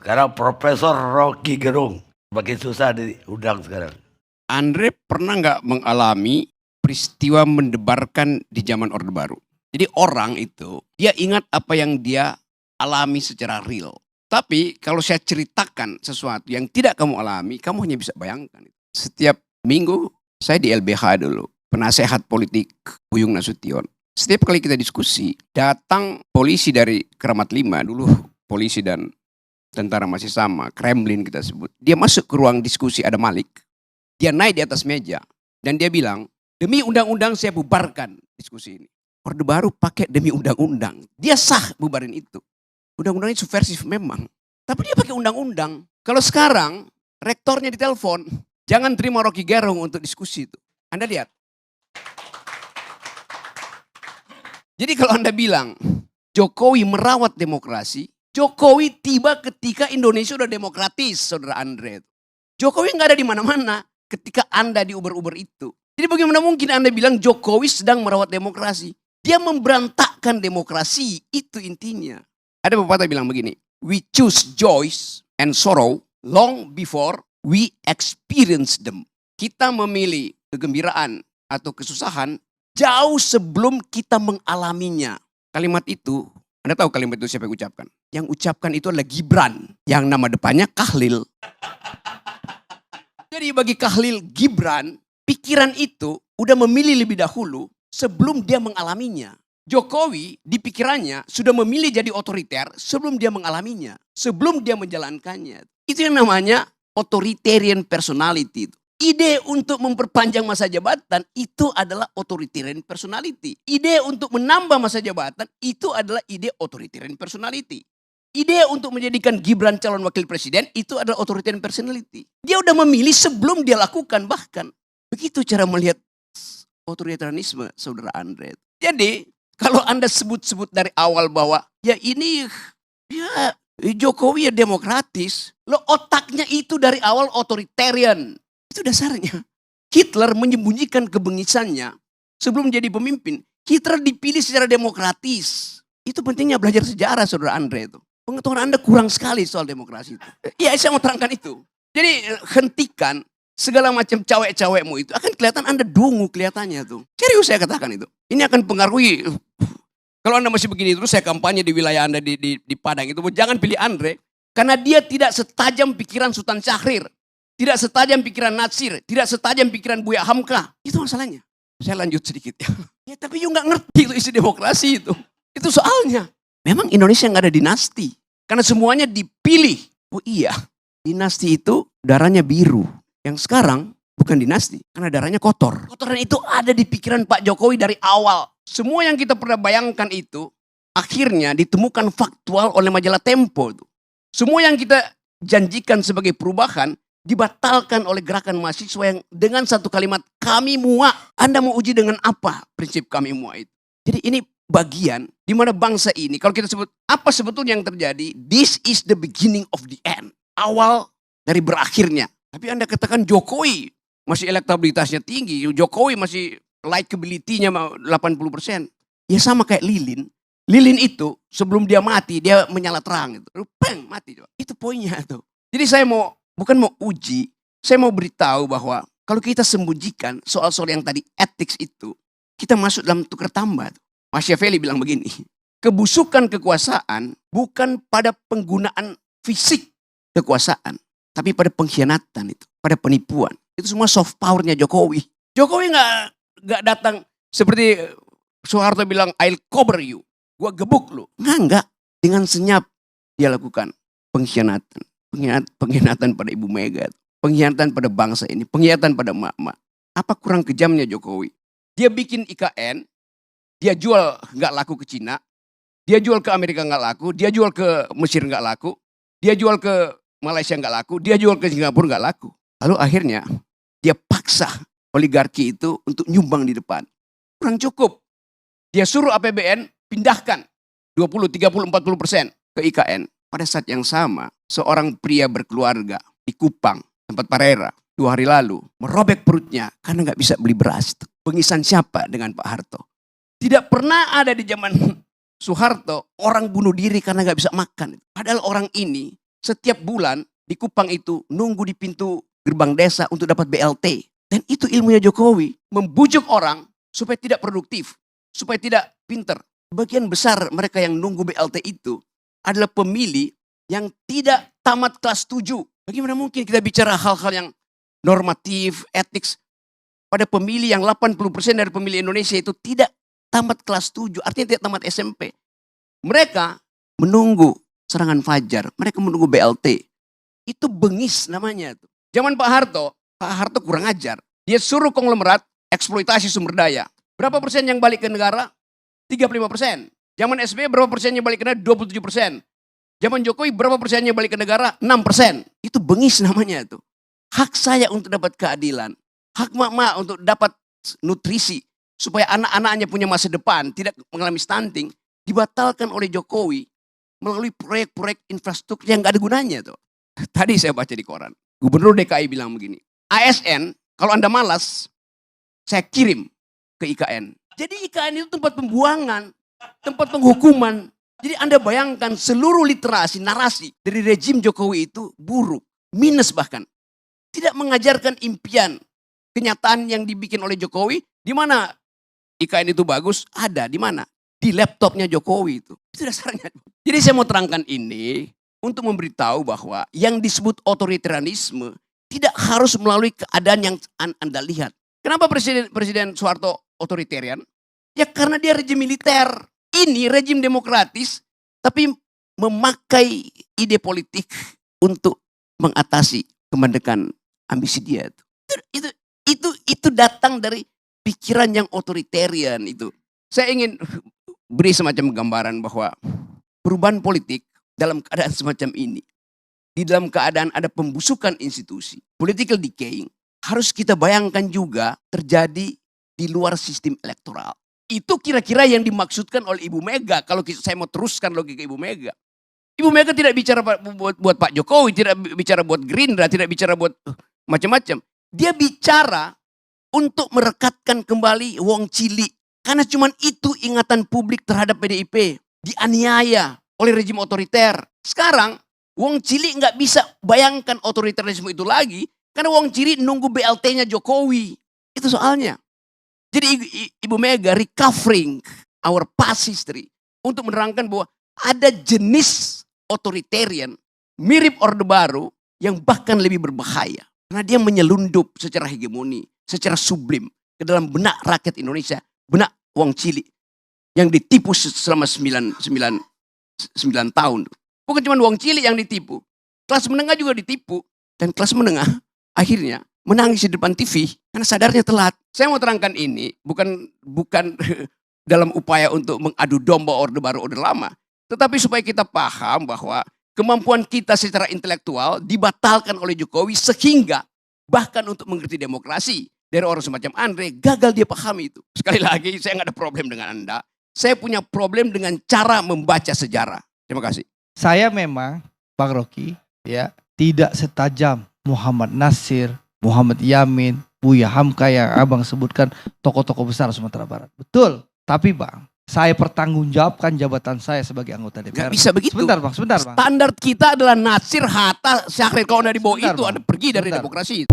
Sekarang Profesor Rocky Gerung. Makin susah diundang sekarang. Andre pernah nggak mengalami peristiwa mendebarkan di zaman Orde Baru? Jadi orang itu, dia ingat apa yang dia alami secara real. Tapi kalau saya ceritakan sesuatu yang tidak kamu alami, kamu hanya bisa bayangkan. Setiap minggu saya di LBH dulu, penasehat politik Buyung Nasution. Setiap kali kita diskusi, datang polisi dari Kramat 5, dulu polisi dan tentara masih sama, Kremlin kita sebut. Dia masuk ke ruang diskusi, ada Malik. Dia naik di atas meja dan dia bilang, demi undang-undang saya bubarkan diskusi ini. Orde Baru pakai demi undang-undang. Dia sah bubarin itu. Undang-undangnya subversif memang. Tapi dia pakai undang-undang. Kalau sekarang rektornya ditelepon, jangan terima Rocky Gerung untuk diskusi itu. Anda lihat. Jadi kalau Anda bilang Jokowi merawat demokrasi, Jokowi tiba ketika Indonesia udah demokratis, saudara Andre. Jokowi nggak ada di mana-mana ketika Anda di Uber-Uber itu. Jadi bagaimana mungkin Anda bilang Jokowi sedang merawat demokrasi? Dia memberantakkan demokrasi, itu intinya. Ada pepatah bilang begini, we choose joys and sorrow long before we experience them. Kita memilih kegembiraan atau kesusahan jauh sebelum kita mengalaminya. Kalimat itu, Anda tahu kalimat itu siapa yang ucapkan? Yang ucapkan itu adalah Gibran, yang nama depannya Kahlil. Jadi bagi Kahlil Gibran, pikiran itu udah memilih lebih dahulu sebelum dia mengalaminya. Jokowi di pikirannya sudah memilih jadi otoriter sebelum dia mengalaminya. Sebelum dia menjalankannya. Itu yang namanya authoritarian personality. Ide untuk memperpanjang masa jabatan itu adalah authoritarian personality. Ide untuk menambah masa jabatan itu adalah ide authoritarian personality. Ide untuk menjadikan Gibran calon wakil presiden itu adalah authoritarian personality. Dia udah memilih sebelum dia lakukan bahkan. Begitu cara melihat otoritarianisme, saudara Andre. Jadi kalau Anda sebut-sebut dari awal bahwa ya ini ya Jokowi ya demokratis. Lo otaknya itu dari awal otoritarian. Itu dasarnya. Hitler menyembunyikan kebengisannya sebelum jadi pemimpin. Hitler dipilih secara demokratis. Itu pentingnya belajar sejarah, saudara Andre itu. Pengetahuan Anda kurang sekali soal demokrasi itu. Ya saya mau terangkan itu. Jadi hentikan segala macam cawek-cawekmu itu. Akan kelihatan Anda dungu kelihatannya tuh. Serius saya katakan itu. Ini akan pengaruhi. Kalau Anda masih begini terus saya kampanye di wilayah Anda di Padang itu. Jangan pilih Andre. Karena dia tidak setajam pikiran Sultan Syahrir. Tidak setajam pikiran Natsir. Tidak setajam pikiran Buya Hamka. Itu masalahnya. Saya lanjut sedikit ya. Ya tapi you gak ngerti itu isi demokrasi itu. Itu soalnya. Memang Indonesia gak ada dinasti. Karena semuanya dipilih. Oh iya. Dinasti itu darahnya biru. Yang sekarang bukan dinasti. Karena darahnya kotor. Kotoran itu ada di pikiran Pak Jokowi dari awal. Semua yang kita pernah bayangkan itu. Akhirnya ditemukan faktual oleh majalah Tempo. Semua yang kita janjikan sebagai perubahan. Dibatalkan oleh gerakan mahasiswa yang dengan satu kalimat. Kami muak. Anda mau uji dengan apa prinsip kami muak itu? Jadi ini bagian di mana bangsa ini. Kalau kita sebut apa sebetulnya yang terjadi. This is the beginning of the end. Awal dari berakhirnya. Tapi Anda katakan Jokowi masih elektabilitasnya tinggi. Jokowi masih likability-nya 80%. Ya sama kayak Lilin. Lilin itu sebelum dia mati dia menyala terang. Gitu. Peng, mati. Itu poinnya tuh. Jadi saya bukan mau uji. Saya mau beritahu bahwa kalau kita sembunyikan soal-soal yang tadi ethics itu. Kita masuk dalam tukar tambah. Machiavelli bilang begini. Kebusukan kekuasaan bukan pada penggunaan fisik kekuasaan. Tapi pada pengkhianatan itu. Pada penipuan. Itu semua soft powernya Jokowi. Jokowi gak datang seperti Soeharto bilang I'll cover you. Gua gebuk lu. Enggak. Dengan senyap dia lakukan pengkhianatan. Pengkhianatan pada Ibu Mega. Pengkhianatan pada bangsa ini. Pengkhianatan pada emak-emak. Apa kurang kejamnya Jokowi? Dia bikin IKN. Dia jual gak laku ke Cina. Dia jual ke Amerika gak laku. Dia jual ke Mesir gak laku. Dia jual ke Malaysia gak laku. Dia jual ke Singapura gak laku. Lalu akhirnya dia paksa oligarki itu untuk nyumbang di depan. Kurang cukup. Dia suruh APBN pindahkan 20, 30, 40% ke IKN. Pada saat yang sama seorang pria berkeluarga di Kupang, tempat Parera. 2 hari lalu merobek perutnya karena gak bisa beli beras. Pengisan siapa dengan Pak Harto? Tidak pernah ada di zaman Soeharto orang bunuh diri karena gak bisa makan. Padahal orang ini setiap bulan di Kupang itu nunggu di pintu gerbang desa untuk dapat BLT. Dan itu ilmunya Jokowi. Membujuk orang supaya tidak produktif, supaya tidak pinter. Bagian besar mereka yang nunggu BLT itu adalah pemilih yang tidak tamat kelas 7. Bagaimana mungkin kita bicara hal-hal yang normatif, etik pada pemilih yang 80% dari pemilih Indonesia itu tidak tamat kelas 7, artinya tidak tamat SMP. Mereka menunggu serangan fajar, mereka menunggu BLT. Itu bengis namanya. Zaman Pak Harto kurang ajar. Dia suruh konglomerat eksploitasi sumber daya. Berapa persen yang balik ke negara? 35%. Zaman SBY berapa persennya balik ke negara? 27%. Zaman Jokowi berapa persennya balik ke negara? 6%. Itu bengis namanya itu. Hak saya untuk dapat keadilan. Hak mak-mak untuk dapat nutrisi. Supaya anak-anaknya punya masa depan, tidak mengalami stunting. Dibatalkan oleh Jokowi melalui proyek-proyek infrastruktur yang gak ada gunanya tuh. Tadi saya baca di koran. Gubernur DKI bilang begini. ASN, kalau Anda malas, saya kirim ke IKN. Jadi IKN itu tempat pembuangan, tempat penghukuman. Jadi Anda bayangkan seluruh literasi, narasi dari rejim Jokowi itu buruk. Minus bahkan. Tidak mengajarkan impian, kenyataan yang dibikin oleh Jokowi. Di mana IKN itu bagus? Ada. Di mana? Di laptopnya Jokowi itu. Itu dasarnya. Jadi saya mau terangkan ini untuk memberitahu bahwa yang disebut otoritarianisme tidak harus melalui keadaan yang Anda lihat. Kenapa Presiden Soeharto otoritarian? Ya karena dia rejim militer. Ini rejim demokratis tapi memakai ide politik untuk mengatasi kemandekan ambisi dia. Itu datang dari pikiran yang otoritarian itu. Saya ingin beri semacam gambaran bahwa perubahan politik dalam keadaan semacam ini, di dalam keadaan ada pembusukan institusi, political decaying, harus kita bayangkan juga terjadi di luar sistem elektoral. Itu kira-kira yang dimaksudkan oleh Ibu Mega. Kalau saya mau teruskan logika Ibu Mega. Ibu Mega tidak bicara buat Pak Jokowi, tidak bicara buat Gerindra, tidak bicara buat macam-macam. Dia bicara untuk merekatkan kembali Wong Cilik. Karena cuma itu ingatan publik terhadap PDIP. Dianiaya oleh rejim otoriter. Sekarang Wong Cilik nggak bisa bayangkan otoritarisme itu lagi. Karena Wong Cilik nunggu BLT-nya Jokowi. Itu soalnya. Jadi Ibu Mega recovering our past history. Untuk menerangkan bahwa ada jenis otoritarian mirip Orde Baru yang bahkan lebih berbahaya. Karena dia menyelundup secara hegemoni, secara sublim ke dalam benak rakyat Indonesia. Benak Wong Cilik yang ditipu selama 9 tahun. Bukan cuma Wong Cilik yang ditipu. Kelas menengah juga ditipu. Dan kelas menengah akhirnya menangis di depan TV karena sadarnya telat. Saya mau terangkan ini bukan dalam upaya untuk mengadu domba Orde Baru, Orde Lama. Tetapi supaya kita paham bahwa kemampuan kita secara intelektual dibatalkan oleh Jokowi sehingga bahkan untuk mengerti demokrasi dari orang semacam Andre gagal dia pahami itu. Sekali lagi saya nggak ada problem dengan Anda. Saya punya problem dengan cara membaca sejarah. Terima kasih. Saya memang Bang Rocky ya tidak setajam Muhammad Nasir, Muhammad Yamin, Buya Hamka yang abang sebutkan tokoh-tokoh besar Sumatera Barat. Betul. Tapi Bang, saya pertanggungjawabkan jabatan saya sebagai anggota DPR. Gak bisa begitu. Sebentar Bang. Standar kita adalah Nasir, Hatta, Syahrir. Kalau anda di bawah itu, Anda pergi dari demokrasi.